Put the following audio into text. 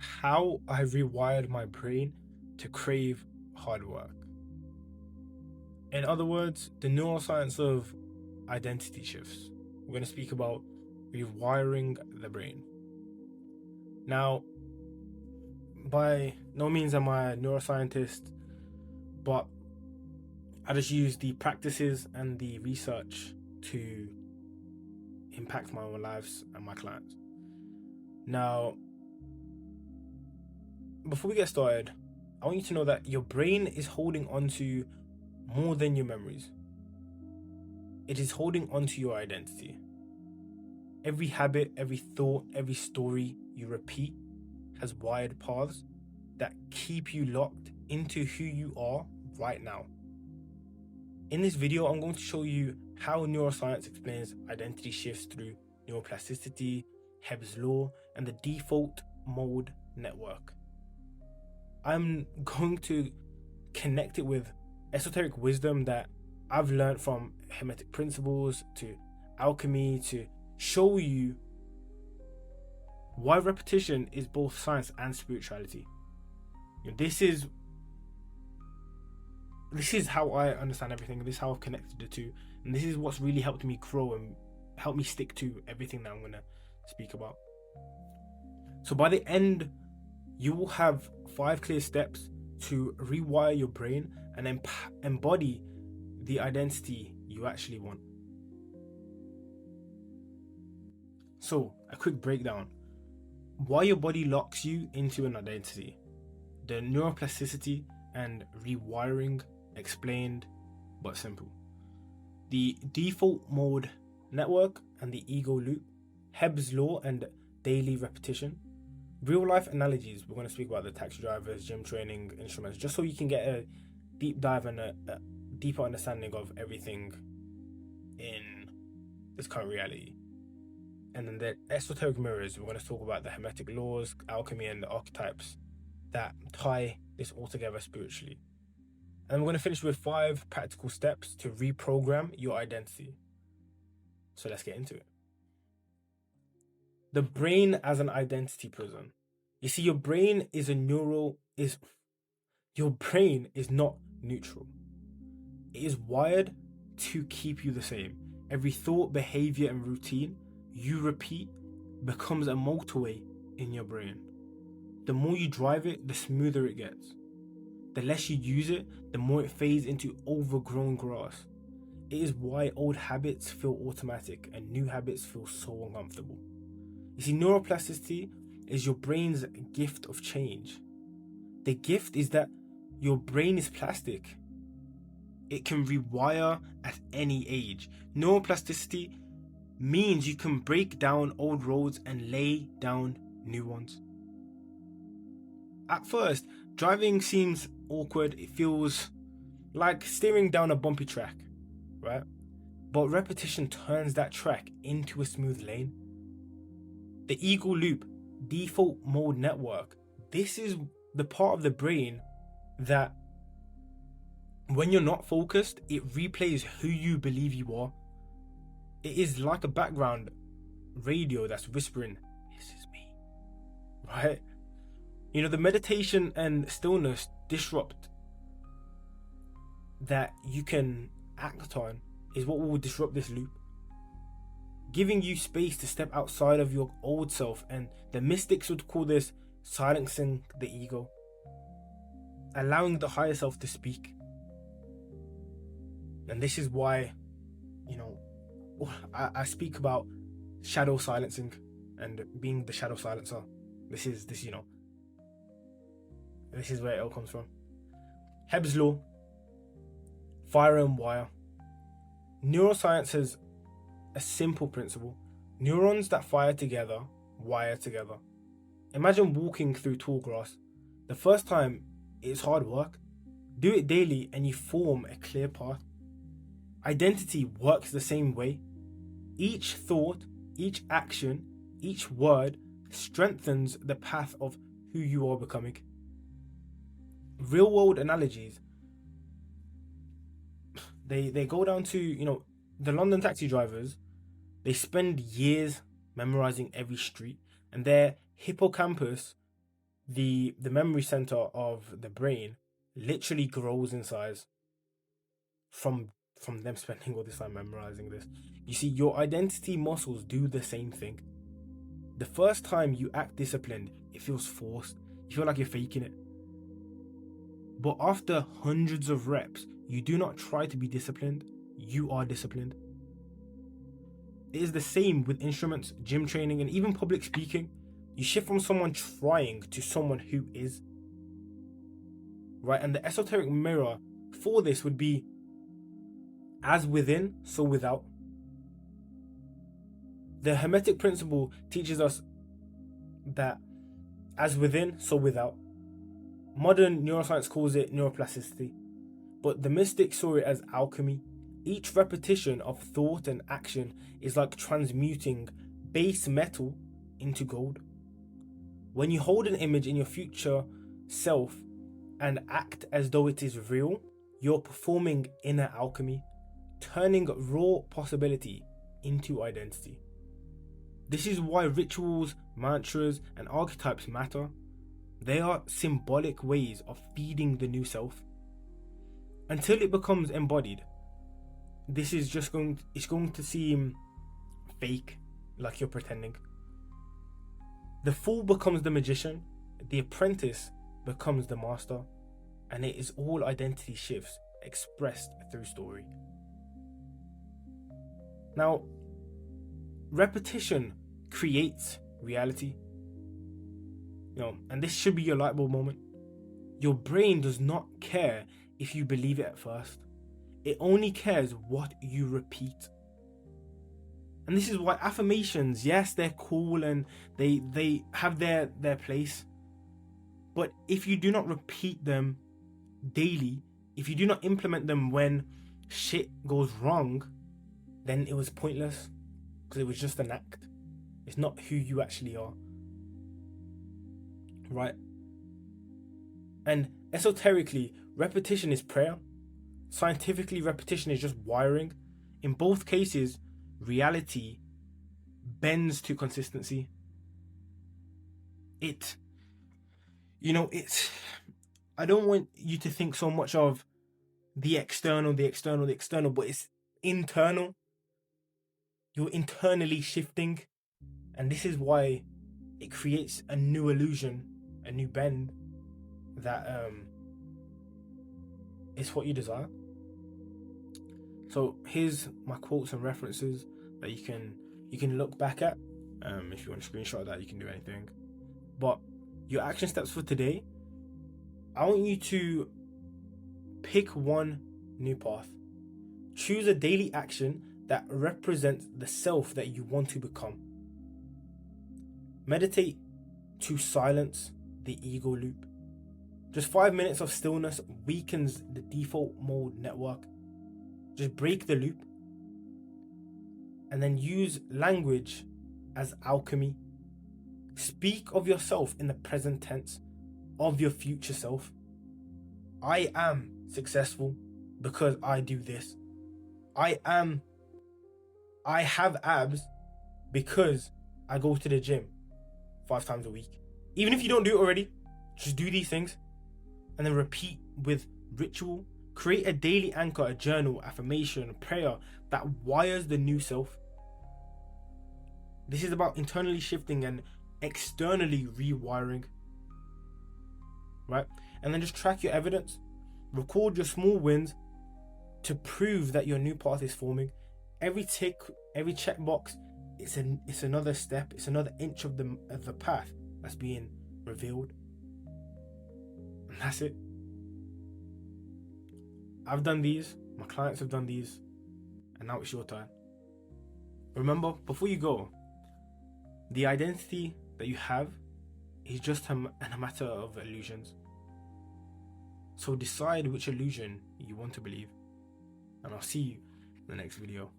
how I rewired my brain to crave hard work. In other words, the neuroscience of identity shifts. We're going to speak about rewiring the brain. Now, by no means am I a neuroscientist, but I just use the practices and the research to impact my own lives and my clients. Now, before we get started, I want you to know that your brain is holding on to more than your memories. It is holding on to your identity. Every habit, every thought, every story you repeat has wired paths that keep you locked into who you are right now. In this video, I'm going to show you how neuroscience explains identity shifts through neuroplasticity, Hebb's law, and the default mode network. I'm going to connect it with esoteric wisdom that I've learned from Hermetic principles to alchemy to show you why repetition is both science and spirituality. This is how I understand everything. This is how I've connected the two, and this is what's really helped me grow and helped me stick to everything that I'm going to speak about. So by the end, you will have 5 clear steps to rewire your brain and embody the identity you actually want. So, a quick breakdown. Why your body locks you into an identity. The neuroplasticity and rewiring explained but simple. The default mode network and the ego loop. Hebb's law and daily repetition. Real life analogies. We're going to speak about the taxi drivers, gym training, instruments, just so you can get a deep dive and a deeper understanding of everything in this current reality. And then the esoteric mirrors. We're going to talk about the Hermetic laws, alchemy, and the archetypes that tie this all together spiritually. And we're going to finish with 5 practical steps to reprogram your identity. So let's get into it. The brain as an identity prison. You see, your brain is not neutral. It is wired to keep you the same. Every thought, behavior, and routine you repeat becomes a motorway in your brain. The more you drive it, the smoother it gets. The less you use it, the more it fades into overgrown grass. It is why old habits feel automatic and new habits feel so uncomfortable. You see, neuroplasticity is your brain's gift of change. The gift is that your brain is plastic. It can rewire at any age. Neuroplasticity means you can break down old roads and lay down new ones. At first, driving seems awkward. It feels like steering down a bumpy track, right? But repetition turns that track into a smooth lane. The ego loop, default mode network. This is the part of the brain that when you're not focused, it replays who you believe you are. It is like a background radio that's whispering, "This is me," right? The meditation and stillness disrupt that you can act on is what will disrupt this loop. Giving you space to step outside of your old self, and the mystics would call this silencing the ego, allowing the higher self to speak. And this is why, I speak about shadow silencing and being the shadow silencer. This is where it all comes from. Hebb's law, fire and wire. Neuroscience has a simple principle. Neurons that fire together wire together. Imagine walking through tall grass. The first time, it's hard work. Do it daily and you form a clear path. Identity works the same way. Each thought, each action, each word strengthens the path of who you are becoming. Real world analogies, they go down to, the London taxi drivers. They spend years memorizing every street, and their hippocampus the memory center of the brain literally grows in size from them spending all this time memorizing this. You see, your identity muscles do the same thing. The first time you act disciplined, it feels forced. You feel like you're faking it. But after hundreds of reps, you do not try to be disciplined, you are disciplined. It is the same with instruments, gym training, and even public speaking. You shift from someone trying to someone who is. Right? And the esoteric mirror for this would be as within, so without. The Hermetic principle teaches us that as within, so without. Modern neuroscience calls it neuroplasticity, but the mystics saw it as alchemy. Each repetition of thought and action is like transmuting base metal into gold. When you hold an image in your future self and act as though it is real, you're performing inner alchemy, turning raw possibility into identity. This is why rituals, mantras, and archetypes matter. They are symbolic ways of feeding the new self. Until it becomes embodied, this is just going to seem fake, like you're pretending. The fool becomes the magician, the apprentice becomes the master, and it is all identity shifts expressed through story. Now, repetition creates reality. And this should be your light bulb moment. Your brain does not care if you believe it at first. It only cares what you repeat. And this is why affirmations, yes, they're cool and they have their place. But if you do not repeat them daily, if you do not implement them when shit goes wrong, then it was pointless, because it was just an act. It's not who you actually are. Right? And esoterically, repetition is prayer. Scientifically, repetition is just wiring. In both cases, reality bends to consistency. I don't want you to think so much of the external, but it's internal. You're internally shifting. And this is why it creates a new illusion, a new bend that is what you desire. So here's my quotes and references that you can look back at. If you want to screenshot that, you can do anything. But your action steps for today, I want you to pick one new path. Choose a daily action that represents the self that you want to become. Meditate to silence the ego loop. Just 5 minutes of stillness weakens the default mode network. Just break the loop. And then use language as alchemy. Speak of yourself in the present tense, of your future self. I am successful because I do this. I have abs because I go to the gym 5 times a week. Even if you don't do it already, just do these things and then repeat with ritual. Create a daily anchor, a journal, affirmation, a prayer that wires the new self. This is about internally shifting and externally rewiring. Right? And then just track your evidence. Record your small wins to prove that your new path is forming. Every tick, every checkbox, it's another step, it's another inch of the path that's being revealed. And that's it. I've done these, my clients have done these, and now it's your turn. Remember, before you go, the identity that you have is just a matter of illusions. So decide which illusion you want to believe. And I'll see you in the next video.